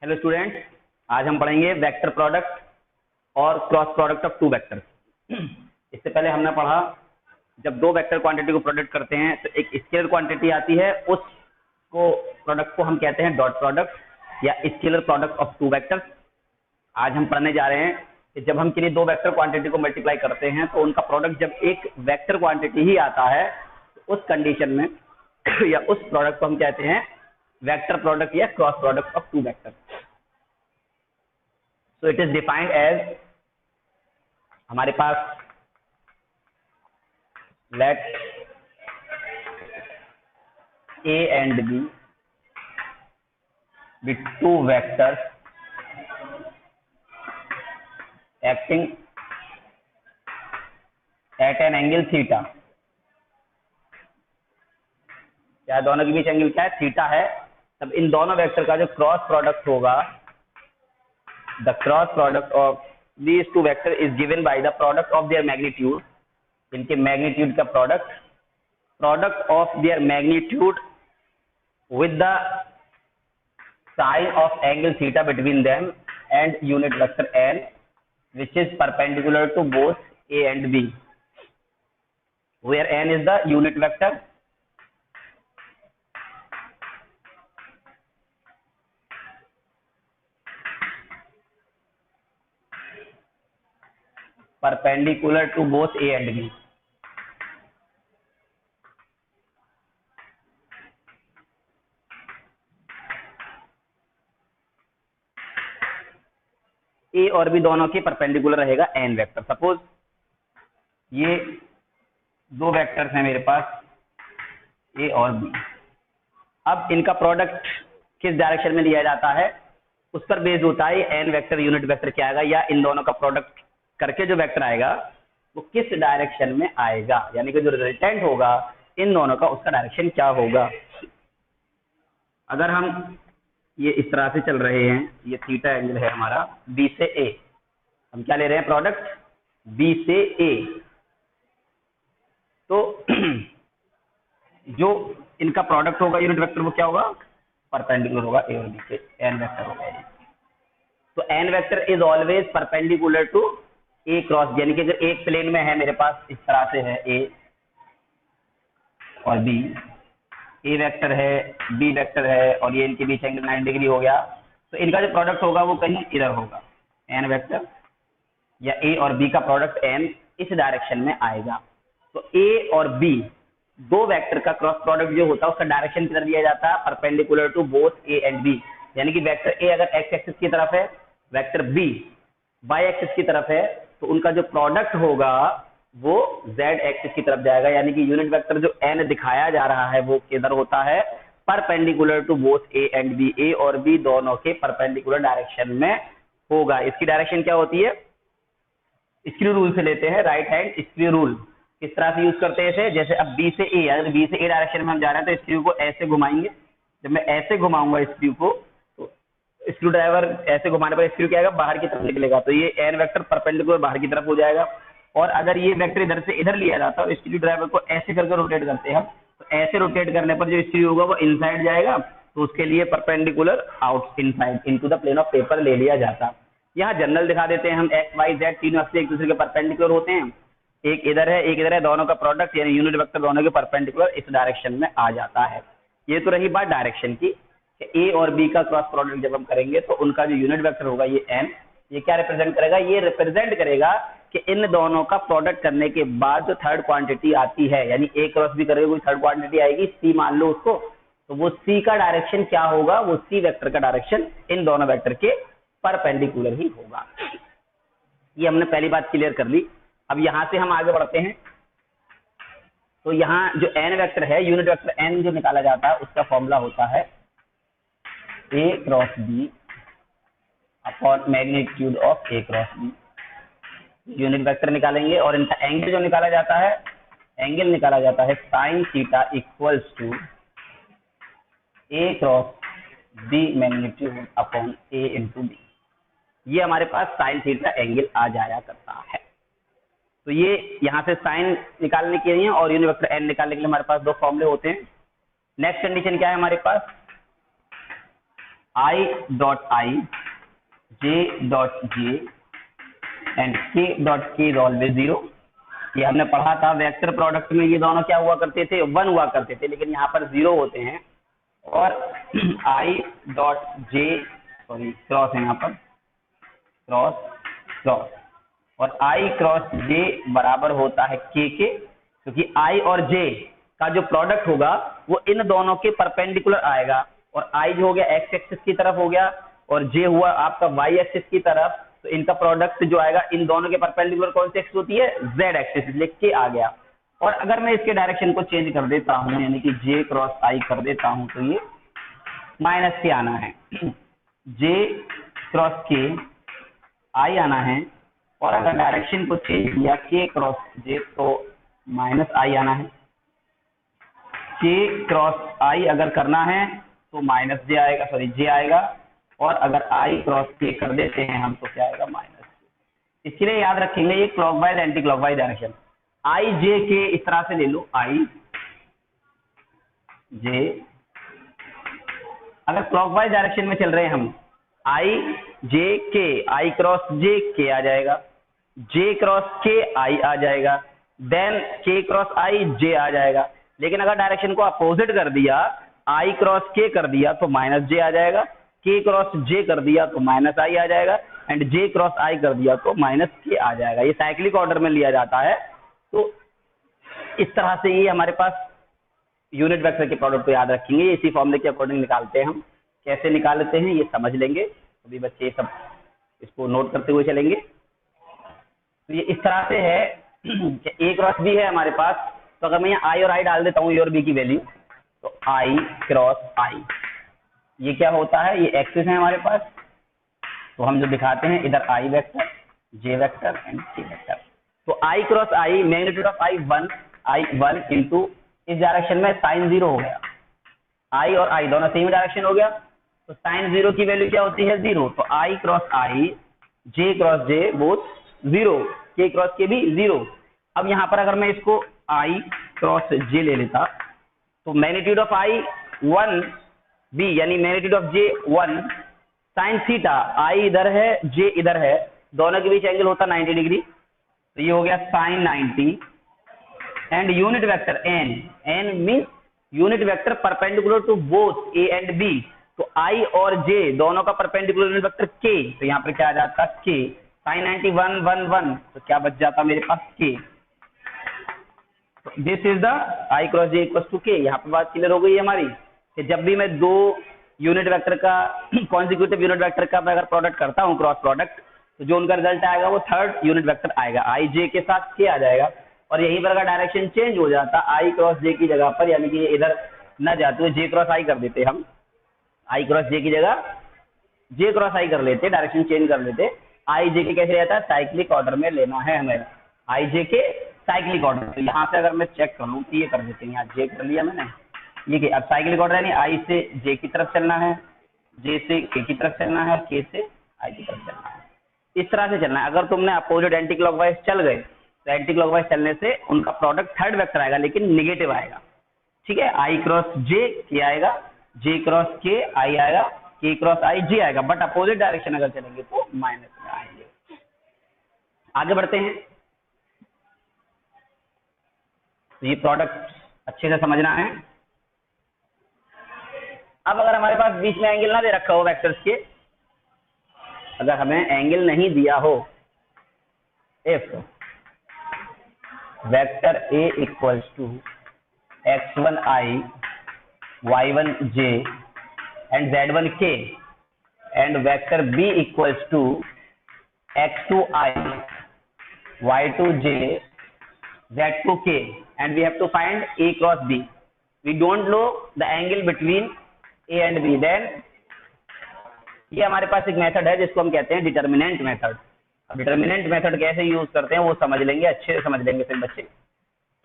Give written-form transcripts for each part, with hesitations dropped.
Hello students, आज हम पढ़ेंगे वेक्टर प्रोडक्ट और cross product of two vector. इससे पहले हमने पढ़ा जब दो वेक्टर क्वांटिटी को प्रोडक्ट करते हैं तो एक स्केलर क्वांटिटी आती है, उसको प्रोडक्ट को हम कहते हैं डॉट प्रोडक्ट या scalar product of two vectors. आज हम पढ़ने जा रहे हैं कि जब हम किसी दो वेक्टर क्वांटिटी को मल्टीप्लाई करते हैं तो उनका प्रोडक्ट जब एक वेक्टर क्वांटिटी ही आता है तो उस कंडीशन में या उस प्रोडक्ट को हम कहते हैं वेक्टर प्रोडक्ट या cross product of two vector. So it is defined as, हमारे पास let A and B be two vectors acting at an angle theta। क्या दोनों के बीच एंगल क्या है? थीटा है। तब इन दोनों वेक्टर का जो क्रॉस प्रोडक्ट होगा, the cross product of these two vector is given by the product of their magnitude. इनके मैग्नीट्यूड का product of their magnitude with the sign of angle theta between them and unit vector n, which is perpendicular to both A and B, where n is the unit vector perpendicular to both A and B। ए और B दोनों के perpendicular रहेगा N vector. Suppose ये दो vectors हैं मेरे पास, ए और B. अब इनका प्रोडक्ट किस डायरेक्शन में लिया जाता है उस पर बेस्ड होता है एन वेक्टर यूनिट वेक्टर क्या आएगा, या इन दोनों का प्रोडक्ट करके जो वेक्टर आएगा वो किस डायरेक्शन में आएगा, यानी कि जो रिजल्टेंट होगा इन दोनों का उसका डायरेक्शन क्या होगा। अगर हम ये इस तरह से चल रहे हैं, ये थीटा एंगल है हमारा बी से ए, हम क्या ले रहे हैं प्रोडक्ट बी से ए, तो जो इनका प्रोडक्ट होगा यूनिट वेक्टर वो क्या होगा, परपेंडिकुलर होगा ए और बी से, एन वेक्टर होगा ये। तो N vector is always perpendicular to A cross, यानी कि अगर एक प्लेन में है मेरे पास इस तरह से है ए और बी, ए वेक्टर है बी वेक्टर है और ये इनके बीच एंगल 90 डिग्री हो गया, तो इनका जो प्रोडक्ट होगा वो कहीं इधर होगा, एन वेक्टर या ए और बी का प्रोडक्ट एन इस डायरेक्शन में आएगा। तो ए और बी दो वेक्टर का क्रॉस प्रोडक्ट जो होता है उसका डायरेक्शन किधर दिया जाता है, perpendicular to both A and B. यानी कि वेक्टर ए अगर एक्स एक्सिस की तरफ है, वेक्टर बी वाई एक्सिस की तरफ है, तो उनका जो प्रोडक्ट होगा वो z एक्सिस की तरफ जाएगा। यानी कि यूनिट वेक्टर जो n दिखाया जा रहा है वो किधर होता है, perpendicular to both a and b। a और b दोनों के परपेंडिकुलर डायरेक्शन में होगा। इसकी डायरेक्शन क्या होती है, स्क्रू रूल से लेते हैं, राइट हैंड स्क्रू रूल। किस तरह से यूज करते हैं इसे, जैसे अब b से a, अगर b से a डायरेक्शन में हम जा रहे हैं तो स्क्रू को ऐसे घुमाएंगे। जब मैं ऐसे घुमाऊंगा स्क्रू को तो स्क्रू ड्राइवर ऐसे घुमाने पर स्क्रू क्या आएगा, बाहर की तरफ निकलेगा, तो ये n वेक्टर परपेंडिकुलर बाहर की तरफ हो जाएगा। और अगर ये वेक्टर इधर से इधर लिया जाता है, स्क्रू ड्राइवर को ऐसे करके रोटेट करते हैं हम, तो ऐसे रोटेट करने पर जो स्क्रू होगा वो इनसाइड जाएगा, तो उसके लिए perpendicular out inside into the plane of paper ले लिया जाता। यहाँ जनरल दिखा देते हैं हम, एक्स वाई जेड तीनों अक्ष एक दूसरे के परपेंडिकुलर होते हैं, एक इधर है एक इधर है, दोनों का प्रोडक्ट यानी यूनिट वेक्टर दोनों के परपेंडिकुलर इस डायरेक्शन में आ जाता है। ये तो रही बात डायरेक्शन की, ए और बी का क्रॉस प्रोडक्ट जब हम करेंगे तो उनका जो यूनिट वेक्टर होगा ये एन, ये क्या रिप्रेजेंट करेगा, ये रिप्रेजेंट करेगा कि इन दोनों का प्रोडक्ट करने के बाद जो थर्ड क्वांटिटी आती है, यानी ए क्रॉस बी करेगा कोई थर्ड क्वांटिटी आएगी सी मान लो उसको, तो वो सी का डायरेक्शन क्या होगा, वो सी वेक्टर का डायरेक्शन इन दोनों वेक्टर के परपेंडिकुलर ही होगा। ये हमने पहली बात क्लियर कर ली। अब यहां से हम आगे बढ़ते हैं। तो यहाँ जो एन वेक्टर है, यूनिट वेक्टर एन जो निकाला जाता है उसका फॉर्मूला होता है A cross B upon magnitude of A cross B. Unit vector निकालेंगे और इनका एंगल जो निकाला जाता है, एंगल निकाला जाता है sine theta equals to A cross B magnitude upon A into B. ये हमारे पास साइन थीटा एंगल आ जाया करता है। तो ये यहाँ से साइन निकालने के लिए और यूनिट वेक्टर एन निकालने के लिए हमारे पास दो फॉर्मूले होते हैं। नेक्स्ट कंडीशन क्या है हमारे पास, I dot I, J dot J and K dot K is always 0। ये हमने पढ़ा था वेक्टर प्रोडक्ट में, ये दोनों क्या हुआ करते थे, 1 हुआ करते थे, लेकिन यहाँ पर 0 होते हैं। और I dot J, sorry cross है यहाँ पर, क्रॉस क्रॉस, और I क्रॉस J बराबर होता है K के, क्योंकि I और J का जो प्रोडक्ट होगा वो इन दोनों के परपेंडिकुलर आएगा। और I जो हो गया एक्स एक्सिस की तरफ हो गया और J हुआ आपका वाई एक्सिस की तरफ, तो इनका प्रोडक्ट जो आएगा इन दोनों के परपेंडिकुलर कौन सी एक्सिस होती है, जेड एक्सिस, इसलिए के आ गया। और अगर मैं इसके डायरेक्शन को चेंज कर देता हूं, यानी कि J क्रॉस I कर देता हूं, तो ये माइनस के आना है, J क्रॉस के I आना है। और अगर डायरेक्शन को चेंज किया K क्रॉस J, तो माइनस I आना है। K क्रॉस I अगर करना है तो माइनस J आएगा, सॉरी J आएगा। और अगर I क्रॉस K कर देते हैं हम, तो क्या आएगा, माइनस J। इसके लिए याद रखेंगे ये clockwise anti clockwise direction. I J K इस तरह से ले लो, I J, अगर क्लॉकवाइज डायरेक्शन में चल रहे हैं हम, I J K, I cross J K आ जाएगा, J क्रॉस K I आ जाएगा, then K cross I J आ जाएगा। लेकिन अगर डायरेक्शन को अपोजिट कर दिया, I क्रॉस K कर दिया तो माइनस J आ जाएगा, K क्रॉस J कर दिया तो माइनस I आ जाएगा, एंड J क्रॉस I कर दिया तो माइनस K आ जाएगा। ये साइक्लिक ऑर्डर में लिया जाता है। तो इस तरह से ये हमारे पास यूनिट वेक्टर के प्रोडक्ट को याद रखेंगे, इसी फॉर्मूले के अकॉर्डिंग निकालते हैं हम। कैसे निकालते हैं ये समझ लेंगे, अभी बच्चे ये सब इसको नोट करते हुए चलेंगे। तो ये इस तरह से है कि A क्रॉस B है हमारे पास, तो अगर मैं यहाँ I और I डाल देता हूँ, A और B की वैल्यू, तो I क्रॉस I, ये क्या होता है, ये एक्सिस है हमारे पास, तो हम जो दिखाते हैं इधर I vector, J vector and K vector. तो I cross I, magnitude of I 1 into इस डायरेक्शन में साइन 0 हो गया, I और I दोनों सेम डायरेक्शन हो गया, तो साइन 0 की वैल्यू क्या होती है, 0। तो I cross I, J cross J both 0, K cross K भी 0। अब यहाँ पर अगर मैं इसको I क्रॉस J ले लेता, तो मैग्नीट्यूड ऑफ I 1 B, यानी magnitude of J 1 sine theta, I इधर है J इधर है, दोनों के बीच एंगल होता 90 डिग्री, तो ये हो गया sine 90। And unit vector N, N means unit vector perpendicular to both A and B, तो I और J दोनों का परपेंडिकुलर यूनिट वेक्टर K, तो यहाँ पर क्या आ जाता है K, साइन 90 1 1 1, तो क्या बच जाता मेरे पास K। This is the I cross J equal to K। यहाँ पे बात क्लियर हो गई है हमारी कि जब भी मैं दो यूनिट वेक्टर का कॉन्जिक्यूटिव यूनिट वेक्टर का मैं अगर प्रोडक्ट करता हूँ, क्रॉस प्रोडक्ट, तो जो उनका रिजल्ट आएगा वो थर्ड यूनिट वेक्टर आएगा, I J के साथ K आ जाएगा। और यहीं पर अगर डायरेक्शन चेंज हो जाता I क्रॉस J की जगह पर, यानी कि इधर न जाते हुए J क्रॉस I कर देते हम, I क्रॉस J की जगह J क्रॉस I कर लेते, डायरेक्शन चेंज कर लेते। I J के कैसे रहता है, साइक्लिक ऑर्डर में लेना है हमें, I J के साइक्लिक ऑर्डर। तो यहाँ से अगर मैं चेक कर लूँ, तो ये कर देते हैं, यहाँ J कर लिया मैंने, ये कि अब साइक्लिक ऑर्डर यानी I से J की तरफ चलना है, J से K की तरफ चलना है, K से I की तरफ चलना है, इस तरह से चलना है। अगर तुमने अपोजिट एंटी क्लॉकवाइज चल गए, तो एंटी क्लॉकवाइज चलने से उनका प्रोडक्ट थर्ड वेक्टर आएगा, लेकिन निगेटिव आएगा, ठीक है। I क्रॉस J K आएगा, J क्रॉस K I आएगा, K क्रॉस I J आएगा, बट अपोजिट डायरेक्शन अगर चलेंगे तो माइनस में आएंगे। आगे बढ़ते हैं, तो ये प्रोडक्ट अच्छे से समझना है। अब अगर हमारे पास बीच में एंगल ना दे रखा हो वेक्टर्स के, अगर हमें एंगल नहीं दिया हो, if vector A equals to x1i, y1j and z1k, and vector B equals to x2i, y2j, z2k, and we have to find A cross B. We don't know the angle between A and B. Then ये हमारे पास एक method है जिसको हम कहते हैं determinant method. अब determinant method कैसे यूज करते हैं वो समझ लेंगे, अच्छे से समझ लेंगे फिर बच्चे।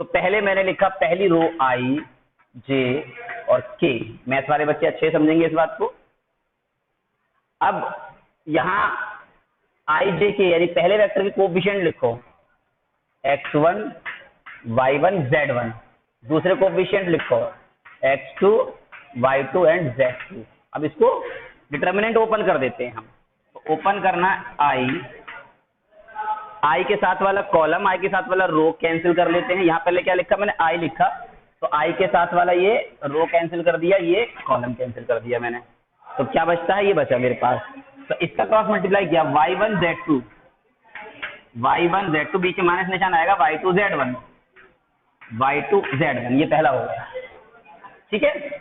तो पहले मैंने लिखा पहली रो I, J और K, मैथ वाले बच्चे अच्छे से समझेंगे इस बात को। अब यहाँ I, J, K यानी पहले वेक्टर के कोफिशिएंट लिखो, x1, y1, z1, दूसरे कोफिशिएंट लिखो x2, y2 एंड z2। अब इसको डिटर्मिनेंट ओपन कर देते हैं हम। तो ओपन करना आई के साथ वाला कॉलम, आई के साथ वाला रो कैंसिल कर लेते हैं। यहाँ पहले क्या लिखा मैंने, आई लिखा, तो आई के साथ वाला ये रो कैंसिल कर दिया, ये कॉलम कैंसिल कर दिया मैंने। तो क्या बचता है, ये बचा मेरे पास। तो इसका क्रॉस मल्टीप्लाई किया, y1 z2, y1 z2 बीच में माइनस निशान आएगा, y2 z1, y2 z1, ये पहला हो गया। ठीक है,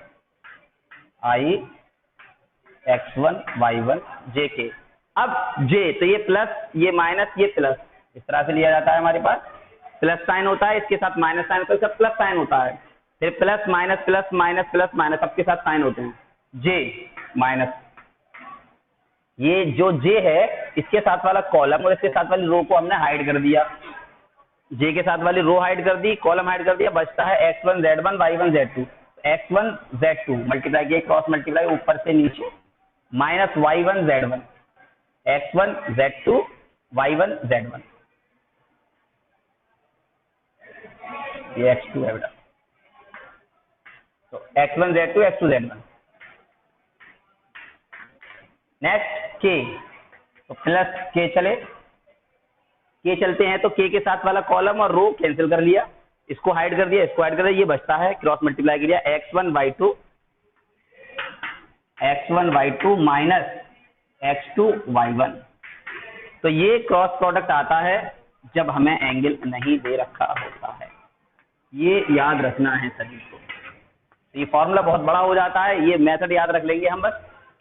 आई x1 y1 jk। अब j, तो ये प्लस, ये माइनस, ये प्लस, इस तरह से लिया जाता है। हमारे पास प्लस साइन होता है, इसके साथ माइनस साइन होता है, सब प्लस साइन होता है, फिर plus minus plus minus plus minus सबके साथ साइन होते हैं। j माइनस, ये जो j है इसके साथ वाला कॉलम और इसके साथ वाली रो को हमने हाइड कर दिया। j के साथ वाली रो हाइड कर दी, कॉलम हाइड कर दिया, बचता है x1 z1 y1 z2। x1 z2 multiply किया, क्रॉस मल्टीप्लाई ऊपर से नीचे, minus y1 z1, x1 z2 y1 z1, ये x2 है बेटा। तो x1 z2 x2 z1। Next k, तो प्लस k चले, k चलते हैं तो k के साथ वाला कॉलम और रो कैंसिल कर लिया, इसको हाइड कर दिया, इसको हाइड कर दिया, ये बचता है, क्रॉस मल्टीप्लाई किया, x1 y2 minus x2 y1। तो ये क्रॉस प्रोडक्ट आता है जब हमें एंगल नहीं दे रखा होता है, ये याद रखना है सभी को। तो ये फॉर्मूला बहुत बड़ा हो जाता है, ये मेथड याद रख लेंगे हम बस,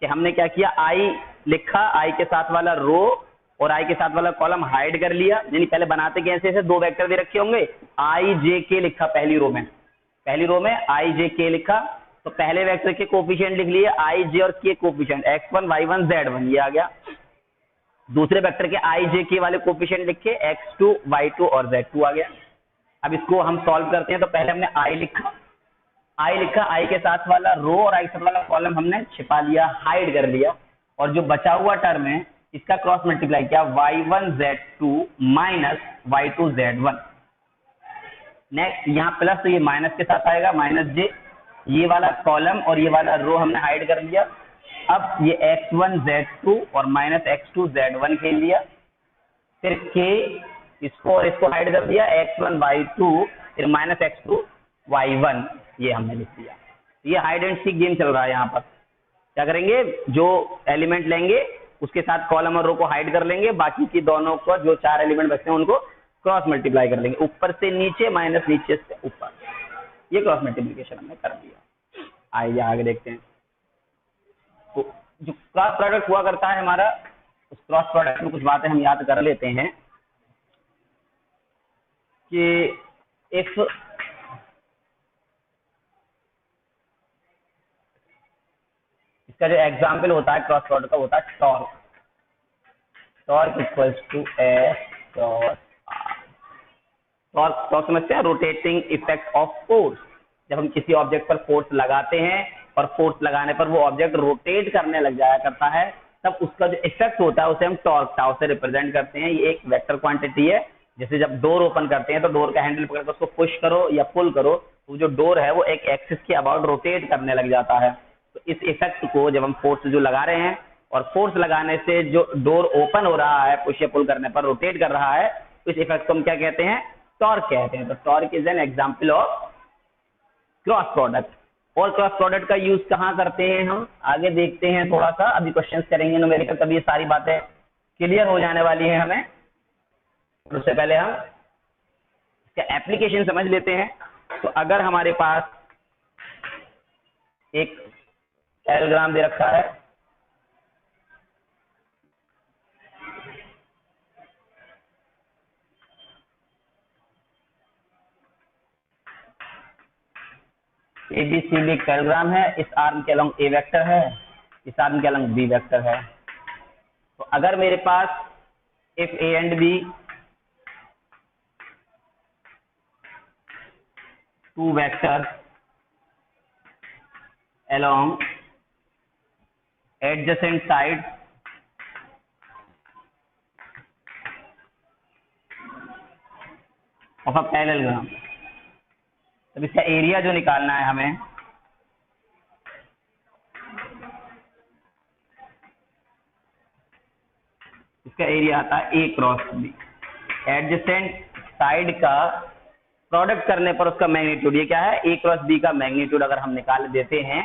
कि हमने क्या किया, आई लिखा, आई के साथ वाला रो और आई के साथ वाला कॉलम हाइड कर लिया। यानी पहले बनाते कैसे, ऐसे दो वेक्टर दे रखे होंगे, आई जे के लिखा पहली रो में आई जे के लिखा, तो पहले वेक्टर के कोफिशिएंट लिख लिए, आई जे और के कोफिशिएंट, x1 y1 z1, ये आ गया। दूसरे वेक्टर के आई जे के वाले कोफिशिएंट लिख के x2 y2 और z2 आ गया। अब इसको हम सॉल्व करते हैं, तो पहले हमने आई लिखा, आई के साथ वाला रो और आई के साथ वाला कॉलम हमने छिपा लिया, हाइड कर लिया, और जो बचा हुआ टर्म है इसका क्रॉस मल्टीप्लाई किया, y1 z2 minus y2 z1। Next यहाँ प्लस, तो ये माइनस के साथ आएगा, माइनस जे, ये वाला कॉलम और ये वाला रो हमने हाइड कर लिया। अब ये x1 z2 और माइनस x2 z1 खेल लिया, फिर k, इसको और इसको हाइड कर दिया, x1 y2 फिर माइनस x2 y1, ये हमने लिख दिया। ये हाइड एंड सीक गेम चल रहा है। यहाँ पर क्या करेंगे, जो एलिमेंट लेंगे उसके साथ कॉलम और रो को हाइड कर लेंगे, बाकी की दोनों को जो चार एलिमेंट बचते हैं उनको क्रॉस मल्टीप्लाई कर लेंगे, ऊपर से नीचे माइनस नीचे से ऊपर, ये क्रॉस मल्टीप्लिकेशन हमने कर दिया। आइए आगे देखते हैं। तो जो क्रॉस प्रोडक्ट हुआ करता है हमारा, उस क्रॉस प्रोडक्ट में कुछ बातें हम याद कर लेते हैं कि इफ इसका जो एग्जाम्पल होता है क्रॉस प्रोडक्ट का, होता है torque equals to F cross R. Torque समझते हैं, रोटेटिंग इफेक्ट ऑफ फोर्स। जब हम किसी ऑब्जेक्ट पर फोर्स लगाते हैं और फोर्स लगाने पर वो ऑब्जेक्ट रोटेट करने लग जाया करता है, तब उसका जो इफेक्ट होता है उसे हम टॉर्क टाउ से रिप्रेजेंट करते हैं। ये एक वेक्टर क्वांटिटी है। जैसे जब डोर ओपन करते हैं तो डोर का हैंडल पकड़कर उसको पुश करो या पुल करो, तो जो डोर है वो एक एक्सिस के अबाउट रोटेट करने लग जाता है। तो इस इफेक्ट को जब हम फोर्स जो लगा रहे हैं और फोर्स लगाने से जो डोर ओपन हो रहा है, पुश या पुल करने पर रोटेट कर रहा है, तो इस इफेक्ट को हम क्या कहते हैं, टॉर्क कहते हैं। तो torque is an example of cross product. और क्रॉस प्रोडक्ट का यूज कहाँ करते हैं हम आगे देखते हैं थोड़ा सा, अभी क्वेश्चंस करेंगे न्यूमेरिकल, तभी ये सारी बातें क्लियर हो जाने वाली है हमें। उससे पहले हम इसका एप्लीकेशन समझ लेते हैं। तो अगर हमारे पास एक पैराग्राम दे रखा है, ABCD एक पैराग्राम है, इस आर्म के अलोंग ए वेक्टर है, इस आर्म के अलोंग बी वेक्टर है। तो अगर मेरे पास if A and B two vector along adjacent sides of a parallelogram, तब इसका एरिया जो निकालना है हमें, इसका एरिया आता है A cross B. Adjacent side का प्रोडक्ट करने पर उसका मैग्नीट्यूड, ये क्या है, ए क्रॉस बी का मैग्नीट्यूड अगर हम निकाल देते हैं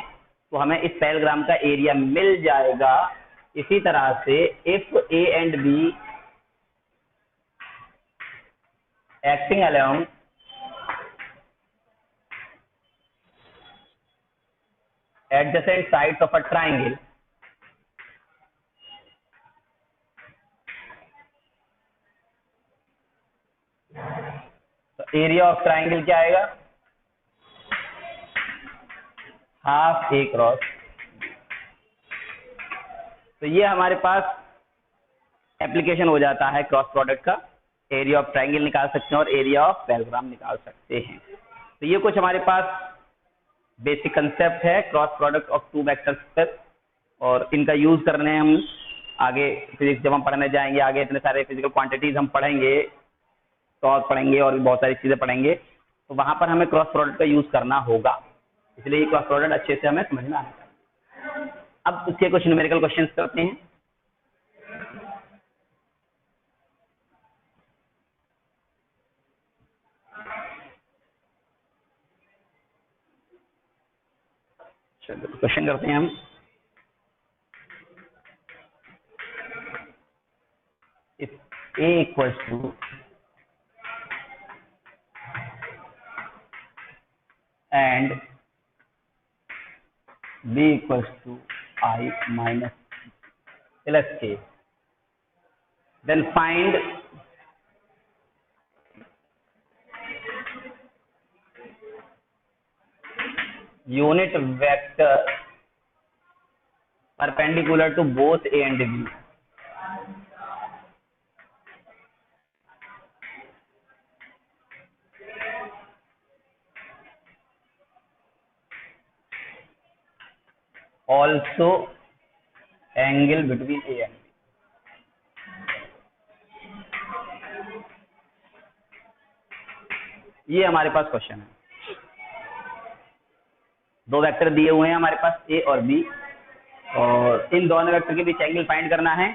तो हमें इस पैरेलग्राम का एरिया मिल जाएगा। इसी तरह से if A and be acting along adjacent sides of a triangle, तो एरिया ऑफ ट्राइंगल क्या आएगा, हाफ ए क्रॉस। तो ये हमारे पास एप्लीकेशन हो जाता है क्रॉस प्रोडक्ट का। एरिया ऑफ ट्राइंगल निकाल सकते हैं और एरिया ऑफ पैरेलग्राम निकाल सकते हैं। तो ये कुछ हमारे पास बेसिक कंसेप्ट है cross product of two vectors पर, और इनका यूज करने हम आगे फिजिक्स जब हम पढ़ने जाएंगे, आगे इतने सारे फिजिकल क्वांटिटीज हम पढ़ेंगे, टॉर्क पढ़ेंगे और भी बहुत सारी चीजें पढ़ेंगे, तो वहां पर हमें क्रॉस प्रोडक्ट का यूज करना होगा। इसलिए क्रॉस प्रोडक्ट अच्छे से हमें समझ में आना चाहिए। अब उसके कुछ न्यूमेरिकल क्वेश्चंस करते हैं। क्वेश्चन करते हैं हम। If A equals to and B equals to I minus plus K, then find unit vector perpendicular to both A and B. Also angle between A and B. ये हमारे पास question है। दो vector दिए हुए हैं हमारे पास A और B, और इन दोनों वेक्टर के बीच एंगल फाइंड करना है,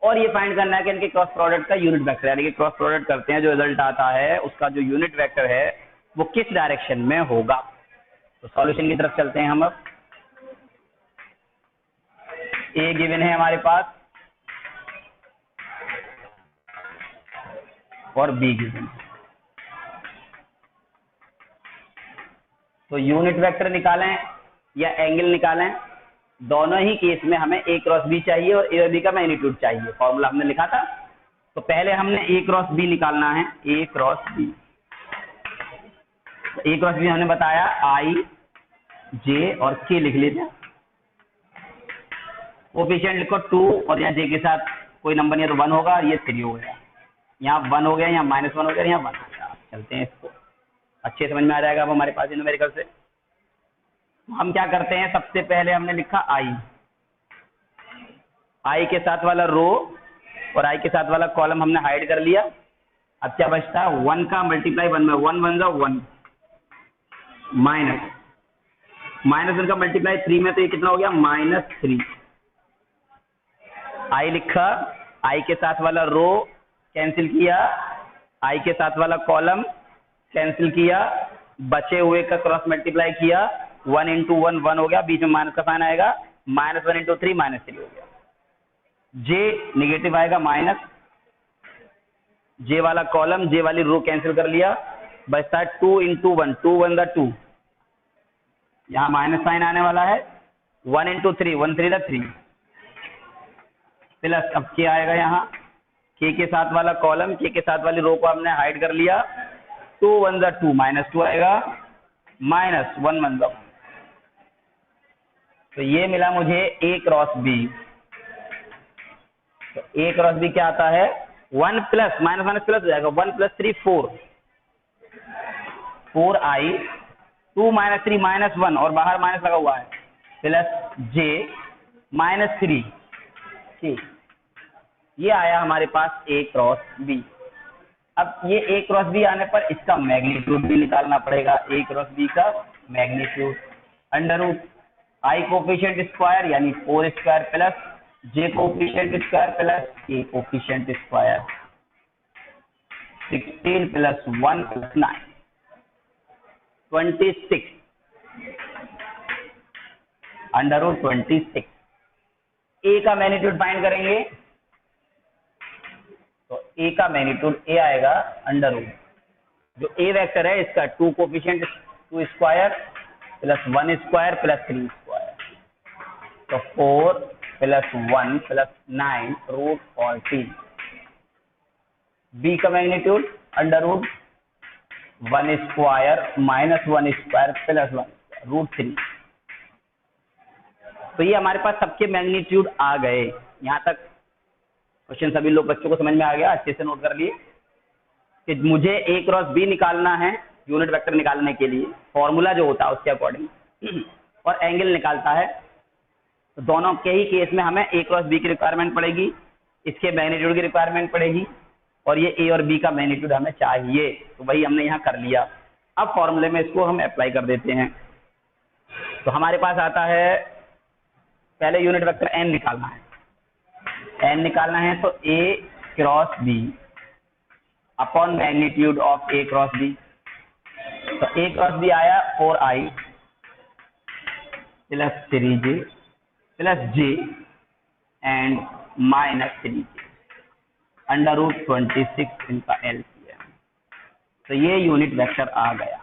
और ये फाइंड करना है कि इनके क्रॉस प्रोडक्ट का यूनिट वेक्टर, यानी कि क्रॉस प्रोडक्ट करते हैं जो रिजल्ट आता है उसका जो यूनिट वेक्टर है वो किस डायरेक्शन में होगा। तो सॉल्यूशन की तरफ चलते हैं हम। अब A गिवन है हमारे पास और B गिवन है, तो यूनिट वेक्टर निकालें या एंगल निकालें, दोनों ही केस में हमें A क्रॉस B चाहिए और A और B का मैग्नीट्यूड चाहिए। फॉर्मूला हमने लिखा था, तो पहले हमने A क्रॉस B निकालना है। A क्रॉस B, तो A क्रॉस B हमने बताया I J और K लिख लेते हैं। कोफिशिएंट लिखो 2, और यहाँ J के साथ कोई नंबर नहीं है तो 1 होगा, ये 3 हो गया, यहाँ 1 हो गया, यहाँ -1 हो गया, यहाँ 1 हो गया। चलते हैं, इसको अच्छे समझ में आ जाएगा अब हमारे पास न्यूमेरिकल से। हम क्या करते हैं, सबसे पहले हमने लिखा I के साथ वाला रो और I के साथ वाला कॉलम हमने हाइड कर लिया। अब क्या बचता है, 1 का मल्टीप्लाई 1 में, 1 1 1 माइनस 1 का मल्टीप्लाई 3 में, तो ये कितना हो गया, -3। I लिखा, I के साथ वाला रो कैंसिल किया, I के साथ वाला कॉलम कैंसिल किया, बचे हुए का क्रॉस मल्टीप्लाई किया, 1 × 1 1 हो गया, बीच में माइनस का साइन आएगा, -1 × 3 -3 हो गया। J निगेटिव आएगा माइनस, J वाला कॉलम J वाली रो कैंसिल कर लिया, बचता है 2 × 1 2 1 2, यहाँ माइनस साइन आने वाला है, 1 × 3 1 3 3 प्लस, अब क्या आएगा यहाँ, K के साथ वाला कॉलम K के साथ वाली रो को हमने हाइड कर लिया, 2 1 2 -2 आएगा, -1 1 1। तो ये मिला मुझे A क्रॉस B। तो A क्रॉस B क्या आता है, 1 प्लस माइनस प्लस हो जाएगा, 1 + 3 4, 4I 2 - 3 -1, और बाहर माइनस लगा हुआ है, प्लस J -3 K। ये आया हमारे पास A क्रॉस B। अब ये A क्रॉस B आने पर इसका मैग्नीट्यूड भी निकालना पड़ेगा। A क्रॉस B का मैग्नीट्यूड √I कोफिशिएंट स्क्वायर यानी 4² plus j coefficient square plus k coefficient square 16 plus 1 plus 9 26 under root 26। A का मैग्नीट्यूड फाइंड करेंगे तो ए का मैग्नीट्यूड ए आएगा अंडर रूट, जो ए वेक्टर है इसका 2 coefficient 2 square plus 1 square plus 3 square, तो 4 प्लस 1 प्लस 9 रूट 14। बी का magnitude under root 1 square minus 1 square plus 1 square root 3। तो ये हमारे पास सबके मैग्नीट्यूड आ गए। यहाँ तक क्वेश्चन सभी लोग बच्चों को समझ में आ गया, अच्छे से नोट कर लिए कि मुझे ए क्रॉस बी निकालना है यूनिट वेक्टर निकालने के लिए, फॉर्मूला जो होता है उसके अकॉर्डिंग, और एंगल निकालता है। तो दोनों के ही केस में हमें ए क्रॉस बी की रिक्वायरमेंट पड़ेगी, इसके मैग्नीट्यूड की रिक्वायरमेंट पड़ेगी, और ये ए और बी का मैग्नीट्यूड हमें चाहिए, तो वही हमने यहाँ कर लिया। अब फॉर्मूले में इसको हम अप्लाई कर देते हैं। तो हमारे पास आता है, पहले यूनिट वेक्टर एन निकालना है, एन निकालना है तो A cross B upon magnitude of A cross B. तो ए क्रॉस बी आया 4i plus 3j plus j and minus 3j under root 26 इनका एलसीएम। तो ये यूनिट वेक्टर आ गया।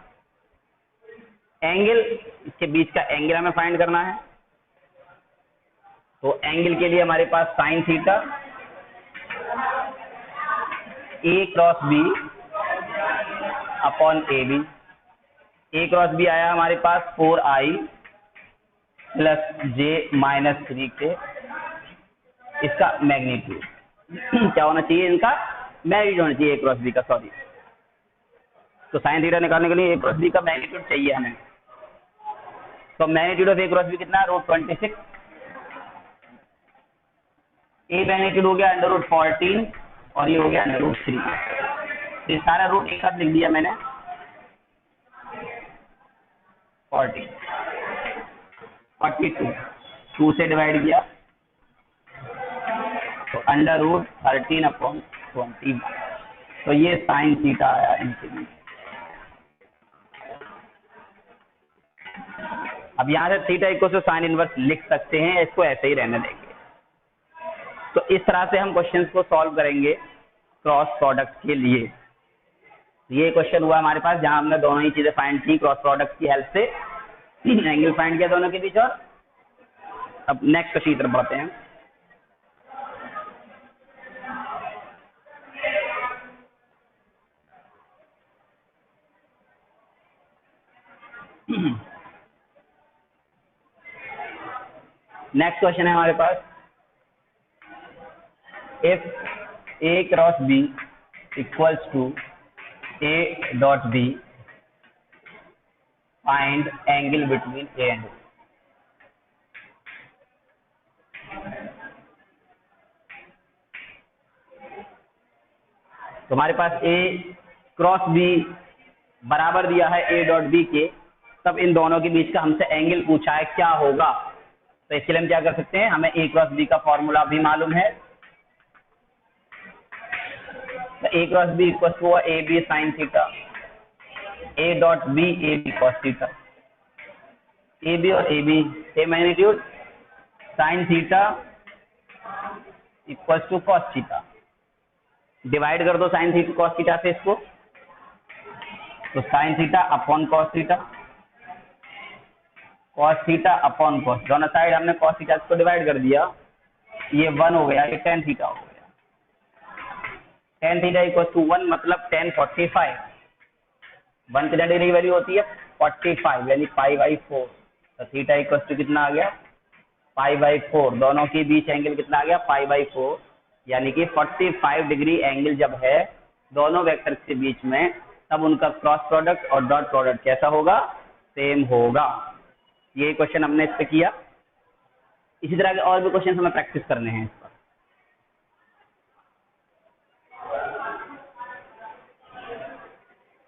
एंगल, इसके बीच का एंगल हमें फाइंड करना है, तो एंगल के लिए हमारे पास sine theta A cross B upon A B. A cross B आया हमारे पास 4i प्लस जे माइनस 3k, इसका मैग्नीट्यूड क्या होना चाहिए, इनका मैग्नीट्यूड होना चाहिए ए क्रॉस बी का, सॉरी। तो साइन थीटा निकालने के लिए ए क्रॉस बी का मैग्नीट्यूड चाहिए हमें। तो magnitude of A cross B कितना है, रूट 26। ए मैग्नीट्यूड हो गया अंडर रूट 14 और ये हो गया अंडर रूट 3। तो ये सारा रूट एक साथ लिख दिया मैंने, 42 2 से डिवाइड किया तो अंडर रूट 13 अपॉन 20। तो ये साइन थीटा आया इनके बीच। अब यहाँ से theta equal to sine inverse लिख सकते हैं, इसको ऐसे ही रहने देंगे। तो इस तरह से हम क्वेश्चंस को सॉल्व करेंगे क्रॉस प्रोडक्ट के लिए। ये क्वेश्चन हुआ हमारे पास जहां हमने दोनों ही चीजें फाइंड की क्रॉस प्रोडक्ट की हेल्प से, एंगल फाइंड किया दोनों के बीच। और अब नेक्स्ट क्वेश्चन की तरफ बढ़ते हैं। नेक्स्ट क्वेश्चन है हमारे पास, if a cross b equals to a dot b, find angle between a and b। तो हमारे पास a क्रॉस b बराबर दिया है a डॉट b के, तब इन दोनों के बीच का हमसे एंगल पूछा है क्या होगा। तो इसके लिए हम क्या कर सकते हैं, हमें a क्रॉस b का फॉर्मूला भी मालूम है। A cross B equal to A B sine theta, A dot B A B cos theta. A B और A B same magnitude, sine theta equal to cos theta. Divide कर दो sine theta cos theta से इसको, तो sine theta upon cos theta, cos theta upon cos, दोनों side हमने cos theta को divide कर दिया, ये 1 हो गया, ये टेन थीटा हो गया। टेन थीटा इक्वल टू 1 मतलब 1045, 1 की डिग्री की वैल्यू होती है 45 यानी π/4। तो थीटा इक्वल टू कितना आ गया, π/4। दोनों के बीच एंगल कितना आ गया, π/4, यानी कि 45 डिग्री एंगल जब है दोनों वेक्टर्स के बीच में, तब उनका क्रॉस प्रोडक्ट और डॉट प्रोडक्ट कैसा होगा, सेम होगा। ये क्वेश्चन हमने इस पे किया। इसी तरह के और भी क्वेश्चन हमें प्रैक्टिस करने हैं।